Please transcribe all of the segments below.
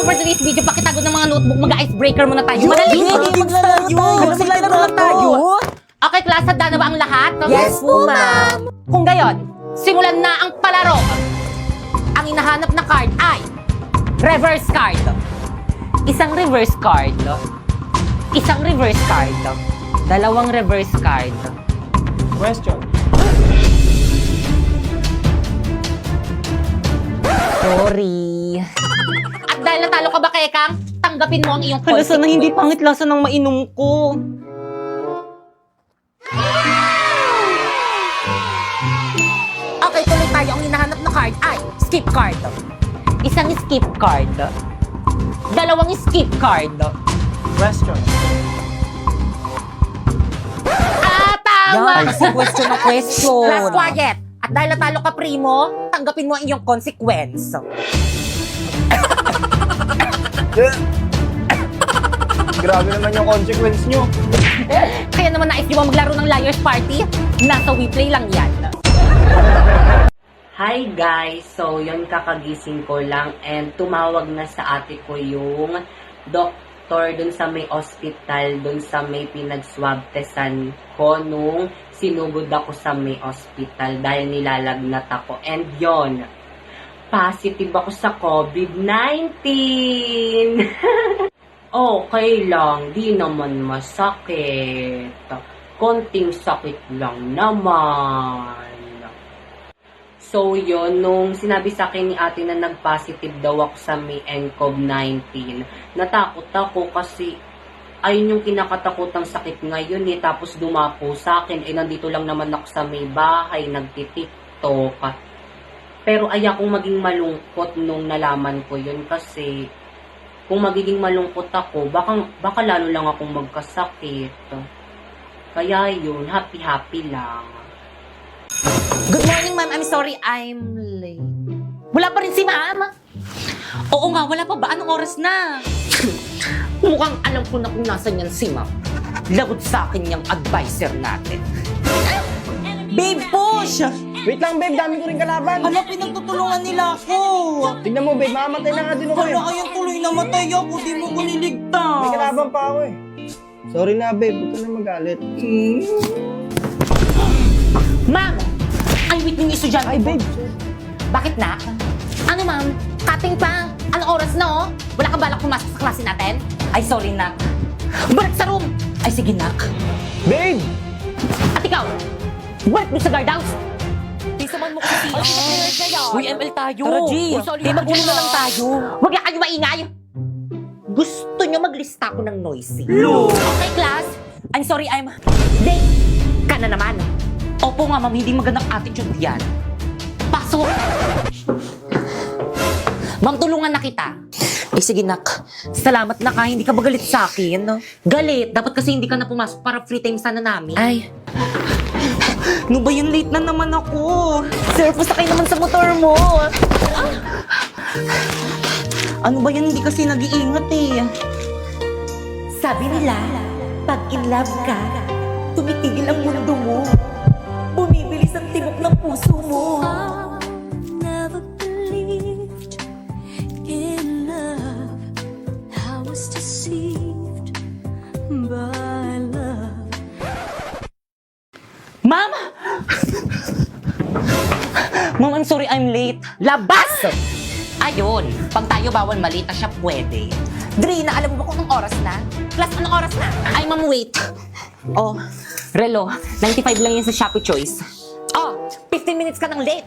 for today's video, pakitago ng mga notebook, mag-icebreaker muna tayo. Madali! Maglalaro tayo. Maglalaro lang tayo. Okay, class, handa na ba ang lahat? Yes po, ma'am. Kung gayon, simulan na ang palaro. Ang hinahanap na card ay reverse card. Isang reverse card. Isang reverse card. Dalawang reverse card. Question. Sorry. At dahil natalo ka ba, Kekang, tanggapin mo ang iyong Hala, sana hindi consequence. pangit lasa ng mainom ko. Okay, tuloy tayo. Ang hinahanap na card ay skip card. Isang skip card. Dalawang skip card. Question. Tama! Yan, kasi question na question. Last quiet. At dahil natalo ka, Primo, tanggapin mo ang iyong consequence. Grabe naman yung consequence nyo. Kaya naman nais nyo ba maglaro ng Liar's Party? Nasa WePlay lang yan. Hi guys! So, yun kakagising ko lang and tumawag na sa ate ko yung doktor dun sa may hospital, dun sa may pinag-swab testan ko nung sinugod ako sa may hospital dahil nilalagnat ako. And yon, positive ako sa COVID-19! Okay lang, di naman masakit. Konting sakit lang naman. So yun, nung sinabi sa akin ni ate na nag-positive daw ako sa may NCOV-19, natakot ako kasi ayun yung kinakatakutang sakit ngayon eh. Tapos dumapo sa akin, nandito lang naman ako sa may bahay, nagtitiktok. Pero ayakong maging malungkot nung nalaman ko yun kasi kung magiging malungkot ako, baka lalo lang akong magkasakit. Kaya yun, happy-happy lang. Good morning, ma'am. I'm sorry, I'm late. Wala pa rin si ma'am. Oo nga, wala pa ba? Anong oras na? Mukhang alam ko na kung nasan yan si ma'am. Lagot sa akin yung advisor natin. Babe, push! Wait lang, babe. Dami ko rin kalaban. Hala, pinagtutulungan nila ako. Tingnan mo, babe. Mamamatay na nga din ako eh. Hala, ayun tuloy namatay ako. Di mo ko niligtas. May kalaban pa ako eh. Sorry na, babe. Huwag ka na magalit. Ma'am! Ay, wait yung estudyante Ay, ko. babe. Bakit na? Ano, ma'am? Cutting pa. Anong oras na, oh? Wala ka balak pumasok sa klase natin? Ay, sorry, nak. Balik sa room! Ay, sige, nak. Babe! At ikaw, balik mo sa guardhouse! Di saman mo kasi. Uy, ML tayo. Tara, G. Uy, sorry, magulo na lang tayo. Huwag na kayo maingay! Gusto nyo maglista ko ng noisy. Okay, class? I'm sorry, I'm... Day! Ka na naman. Opo nga, ma'am. Hindi magandang attitude yan. Pasok! Ma'am, tulungan na kita. Ay, sige, nak. Salamat na ka. Hindi ka ba galit sa akin? Galit. Dapat kasi hindi ka na pumasok para free time sana namin. Ay. Ano ba yun? Late na naman ako. Sir, pasakay naman sa motor mo. Ano ba yan? Hindi kasi nag-iingat eh. Sabi nila, pag in love ka, tumitigil ang mundo mo. Bumibilis ang tibok ng puso mo. Never believed in love. I was deceived by love. Ma'am! Ma'am, I'm sorry I'm late. Labas! Ayun, pag tayo bawal malita siya pwede. Drina, alam mo ba kung anong oras na? Class, anong oras na? Ay, ma'am, wait. Oh, relo. 95 lang yan sa Shopee Choice. Oh, 15 minutes ka nang late.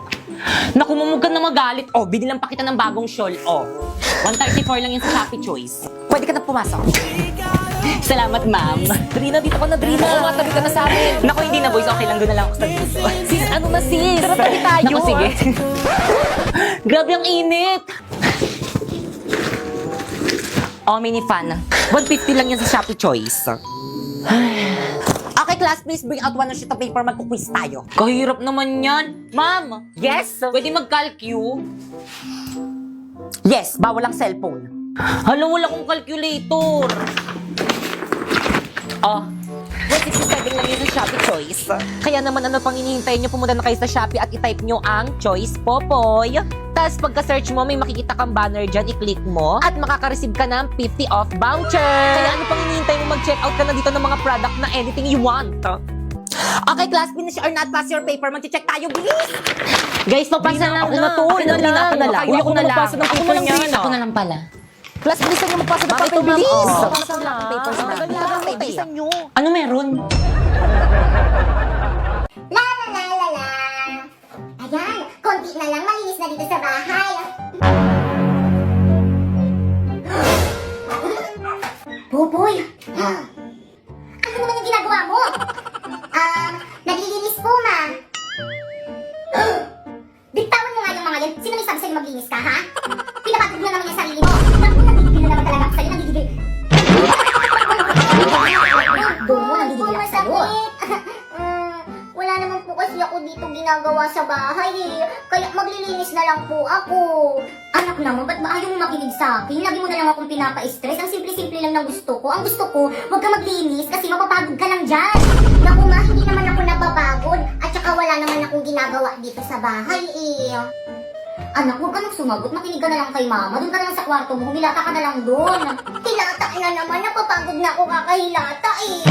Naku, ma'am, huwag ka na magalit. Oh, binilang pa kita ng bagong shawl. Oh, 134 lang yan sa Shopee Choice. Pwede ka na pumasok. Salamat, ma'am. Drina, dito ka na, Drina. Oo, Matabi ka na sa amin. Naku, hindi na, boys. Okay lang, doon na lang ako sa dito. Sis, ano na sis? Tara, tabi tayo. Naku, sige. Grabe ang init. Oh, mini fan. 150 lang yan sa Shopee Choice. Okay, class, please bring out one sheet of paper. Magkuquiz tayo. Kahirap naman yan. Ma'am, Yes? pwede mag-calcu? Yes, bawal ang cellphone. Hala, wala kong calculator. Oh, 167 lang yun sa Shopee Choice. Kaya naman ano pang hinihintay nyo, pumunta na kayo sa Shopee at itype nyo ang Choice Popoy. Tapos pagka-search mo, may makikita kang banner dyan, i-click mo at makaka-receive ka ng 50 off voucher. Kaya ano pang hinihintay mo, mag-check out ka na dito ng mga product na anything you want. Okay, class, finish or not, pass your paper. Mag-check tayo, bilis! Guys, papasa na Ako na to. Ako na lang. Ako na lang. Uy, ako na lang. magpasa ng Ako paper na lang niyan, din. Ako na lang pala. Class, bilisan nyo magpasa ng Bakit paper, ito, ma'am? bilis! Oo. Magpasa ng papers natin. Bilisan nyo. Ano meron? La la la la la. Ayan, konti na lang malinis na dito sa bahay. Boboy! Ano naman yung ginagawa mo? Naglilinis po, ma. Bitawan mo nga yung mga yan. Sino may sabi sa'yo maglinis ka, ha? Pinapatid mo naman yung sarili mo. Naku, nagigigil na naman talaga ako sa'yo. Nagigigil. Doon mo, nagigigil ako sa'yo. Wala naman po kasi ako dito ginagawa sa bahay eh. Kaya maglilinis na lang po ako. Anak naman, ba't ba ayaw mo makinig sa akin? Lagi mo na lang akong pinapa-stress. Ang simple-simple lang ng gusto ko. Ang gusto ko, huwag ka maglinis kasi mapapagod ka lang dyan. Naku ma, hindi naman ako napapagod. At saka wala naman akong ginagawa dito sa bahay eh. Anak, huwag ka nang sumagot. Makinig ka na lang kay mama. Doon ka na lang sa kwarto mo. Humilata ka na lang doon. Hilata na naman. Napapagod na ako kakahilata eh.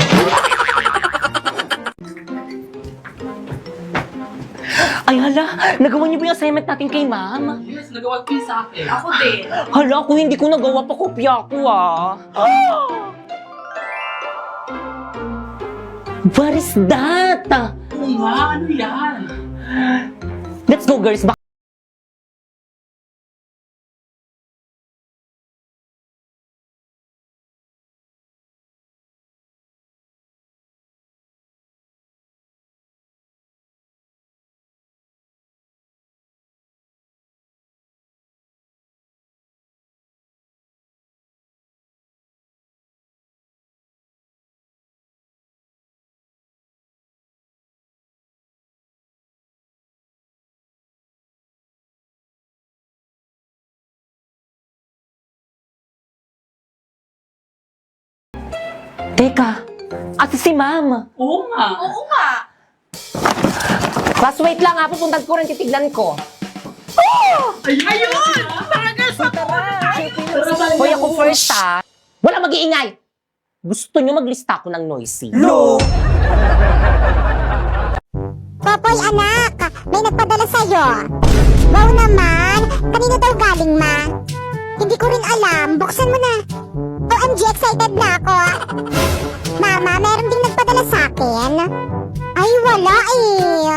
Ay, hala. Nagawa niyo ba yung assignment natin kay ma'am? Yes, nagawa ko yun sa akin. Ako din. Hala, kung hindi ko nagawa pa, kopya ko What is that? Oo nga, ano yan? Let's go, girls. Teka, ate si ma'am. Oo nga. Class, wait lang ha. Pupuntan ko rin, titignan ko. Ayun! Talaga sa Hoy, ako first ha. Wala mag-iingay. Gusto nyo maglista ako ng noisy. Popoy anak, may nagpadala sa'yo. Wow naman, kanino daw galing ma? Hindi ko rin alam, buksan mo na. OMG, excited na ako. Mama, meron ding nagpadala sa'kin. Ay, wala eh.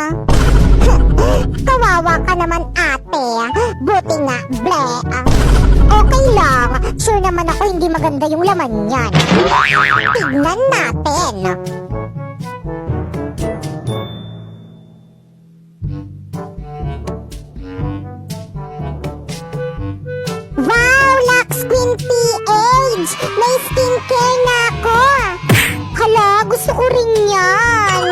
Kawawa ka naman ate. Buti nga, ble. Okay lang, sure naman ako hindi maganda yung laman niyan. Tignan natin. Wow, Lux Queen PH! May skincare na ako! Hala, gusto ko rin yan!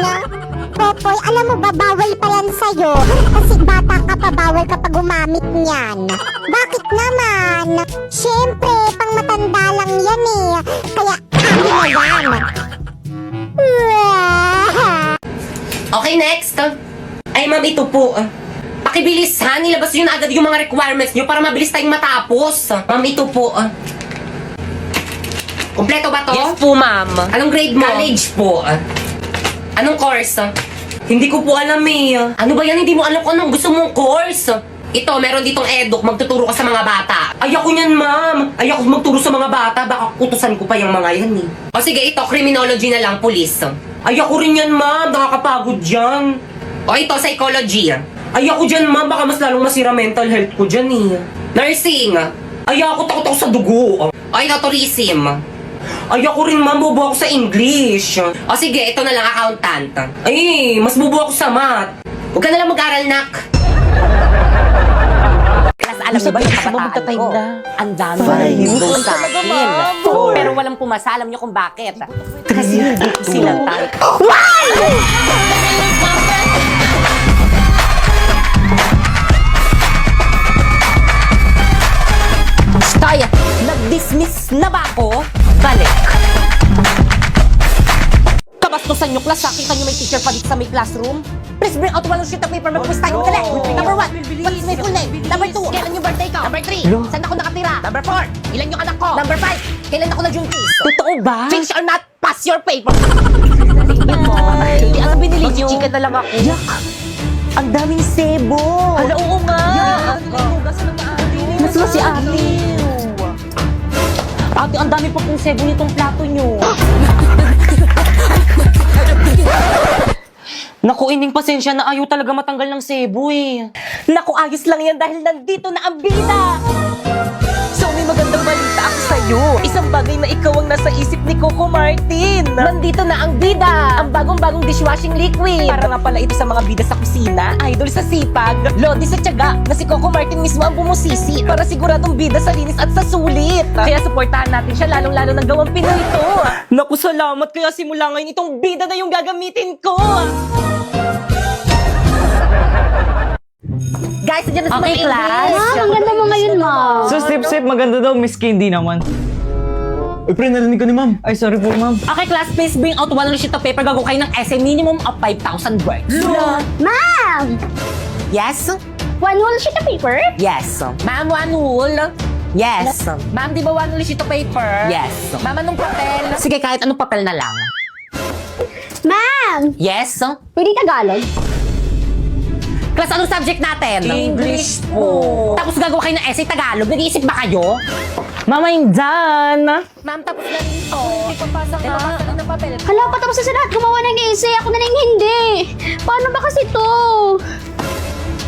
Popoy, alam mo ba, bawal pa yan sa'yo. Kasi bata ka pa, bawal ka pa gumamit niyan. Bakit naman? Siyempre, pang matanda lang yan eh. Kaya, akin na yan. Okay, next. Ay, ma'am, ito po. Pakibilis ha, nilabas nyo na agad yung mga requirements nyo para mabilis tayong matapos. Ma'am, ito po. Kompleto ba to? Yes po, ma'am. Anong grade mo? College po. Anong course? Hindi ko po alam eh. Ano ba yan? Hindi mo alam kung anong gusto mong course. Ito, meron ditong eduk. Magtuturo ka sa mga bata. Ayoko niyan, ma'am. Ayoko magturo sa mga bata. Baka kutusan ko pa yung mga yan eh. O sige, ito, criminology na lang, police. Ayoko rin yan, ma'am. Nakakapagod yan. O ito, psychology. Ayoko dyan, ma'am. Baka mas lalong masira mental health ko dyan eh. Nursing. Ayoko, takot ako sa dugo. O ito, tourism. Ayoko rin, ma'am. Bobo ako sa English. O sige, ito na lang, accountant. Ay, mas bobo ako sa math. Huwag ka na lang mag-aral, nak. Class, alam niyo ba yung kabataan magta-time ko? na. Ang dami Five. na niligaw sa Talaga, akin. ma'am. Pero walang pumasa. Alam niyo kung bakit? Kasi hindi ko sila type. Kaya, nag-dismiss na ba ako? Balik. Kabastusan niyo, class. Sa akin kanyo may teacher pa dito sa may classroom. Please bring out one sheet of paper. Mag-quiz tayo. Dali. Number 1, what's my full name? Number 2, kailan yung birthday ko? Number 3, saan ako nakatira? Number 4, ilan yung anak ko? Number 5, kailan ako nag-junkies? Totoo ba? Finish or not, pass your paper. Hindi, ano binili nyo? Chicken na lang ako. Ang daming sebo. Hala, oo nga. Mas si ate. Ate, ang dami pa pong sebo nitong plato nyo. Naku, ining pasensya na ayaw talaga matanggal ng sebo eh. Naku, ayos lang yan dahil nandito na ang bida. So, may magandang balita ako sa'yo. Isang bagay na ikaw ang nasa isip ni Coco Martin. Nandito na ang bida. Ang bagong-bagong dishwashing liquid. Para nga pala ito sa mga bida sa kusina, idol sa sipag, lodi sa tiyaga, na si Coco Martin mismo ang bumusisi para siguradong bida sa linis at sa sulit. Kaya supportahan natin siya lalong-lalo ng gawang Pinoy to. Naku, salamat. Kaya simula ngayon itong bida na yung gagamitin ko. Guys, nandiyan na si Okay, Ma'am class. English. Ang ganda mo ngayon, ma. So, sip, maganda daw, Miss Candy naman. Uy, pre, narinig ko ni ma'am. Ay, sorry po, ma'am. Okay, class, please bring out one sheet of paper. Gagawa kayo ng essay minimum of 5,000 words. Ma'am! Yes? One whole sheet of paper? Yes. Ma'am, one wool. Yes. Ma'am, di ba one wool sheet of paper? Yes. Ma'am, anong papel? Sige, kahit anong papel na lang. Ma'am! Yes. Pwede Tagalog? Class, anong subject natin? English po. Tapos gagawa kayo ng essay Tagalog. Nag-iisip ba kayo? Mama, dyan. Ma'am, tapos na rin to. Ipapasa nga. Ipapasa rin ng papel. Hala, patapos na sa lahat. Gumawa ng essay. Ako na lang hindi. Paano ba kasi to?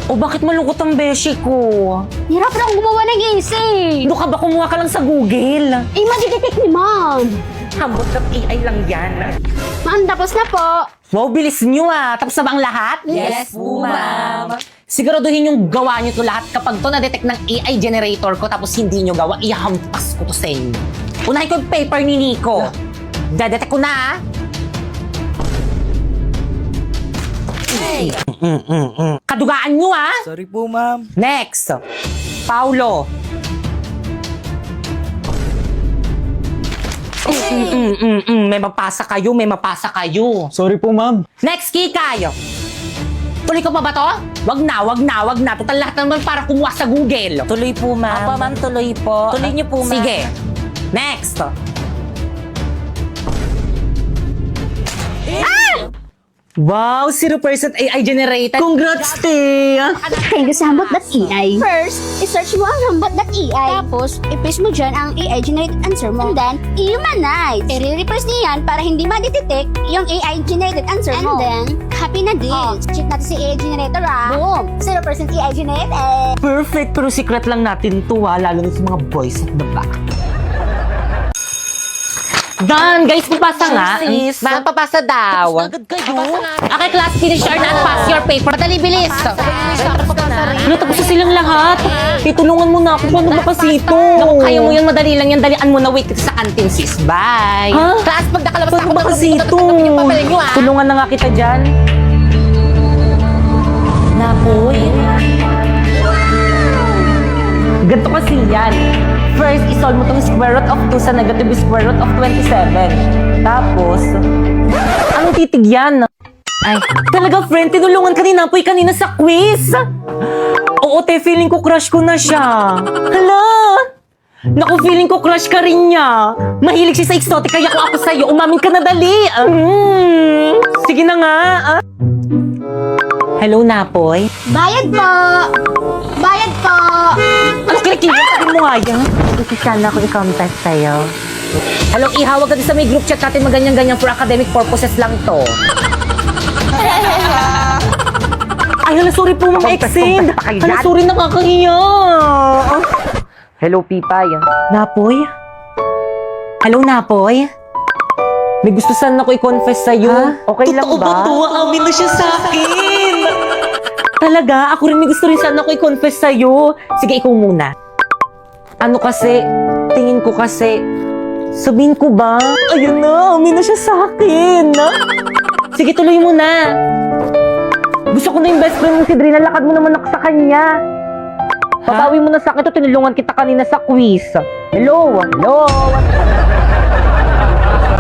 O bakit malungkot ang beshi ko? Hirapan akong gumawa ng essay. Ano ka ba kumuha ka lang sa Google? Eh, madidetect ni ma'am. Hambot ng AI lang yan. Ma'am, tapos na po. Wow, bilis nyo ah. Tapos na ba ang lahat? Yes po, ma'am. Siguraduhin yung gawa nyo to lahat. Kapag to na-detect ng AI generator ko tapos hindi nyo gawa, ihampas ko to sa inyo. Unahin ko yung paper ni Nico. Dadetect ko na, ah. Hey! Kadugaan nyo, ah. Sorry po, ma'am. Next. Paulo. May mapasa kayo, may mapasa kayo. Sorry po, ma'am. Next, Kikay. Tuloy ko pa ba to? Wag na. Total lahat naman para kumuha sa Google. Tuloy po, ma'am. Apa, ma'am, tuloy po. Tuloy niyo po, ma'am. Sige. Next. Wow, 0% AI generated. Congrats, te! Thank you sa hambot.ai. First, i-search mo ang hambot.ai. Tapos, i-paste mo dyan ang AI-generated answer mo. And then, i-humanize. I-reverse niya yan para hindi ma-detect yung AI-generated answer mo. And then, copy na din. Check natin si AI generator, ah. Boom! 0% AI generated. Perfect, pero secret lang natin to ha, lalo na sa mga boys at the back. Done! Guys, papasa nga. Sis, ma'am, papasa daw. Agad kayo. Okay, class, finish or not pass your paper. Madali, bilis. Ano, tapos na silang lahat. Itulungan mo na ako paano mapasito. Naku, kaya mo yun, madali lang yan. Dalian mo na, wait kita sa canteen, sis. Bye. Ha? Class, pag nakalabas Paano ako, mapasito? tanggapin yung papel nyo, ah. Tulungan na nga kita dyan. Napoy. Ganito kasi yan. First, isolve mo tong square root of 2 sa negative square root of 27. Tapos, anong titig yan? Ay, talaga friend, tinulungan ka ni Napoy kanina sa quiz. Oo, te, feeling ko crush ko na siya. Hala! Naku, feeling ko crush ka rin niya. Mahilig siya sa exotic, kaya kung ako sa'yo, umamin ka na dali. Sige na nga. Hello, Napoy. Bayad po! Bayad po! Ano kinikilig? Sabi mo nga yan. Kasi sana ako i-contact sa'yo. Hello, ihawag ka din sa may group chat natin maganyan-ganyan for academic purposes lang to. Ay, hala, sorry po, mga extend. Hala, sorry, nakakahiya. Hello, Pipay. Napoy? Hello, Napoy? May gusto sana ako i-confess sa'yo. Okay lang Totoo ba? ba to? Amin na siya sa akin. Talaga? Ako rin may gusto rin sana ako i-confess sa'yo. Sige, ikaw muna. Ano kasi, tingin ko kasi, sabihin ko ba? Ayun na, amin na siya sa akin. Sige, tuloy mo na. Gusto ko na yung best friend mo si Drina. Lakad mo naman ako sa kanya. Pabawi mo na sa akin to. Tinulungan kita kanina sa quiz. Hello? Hello?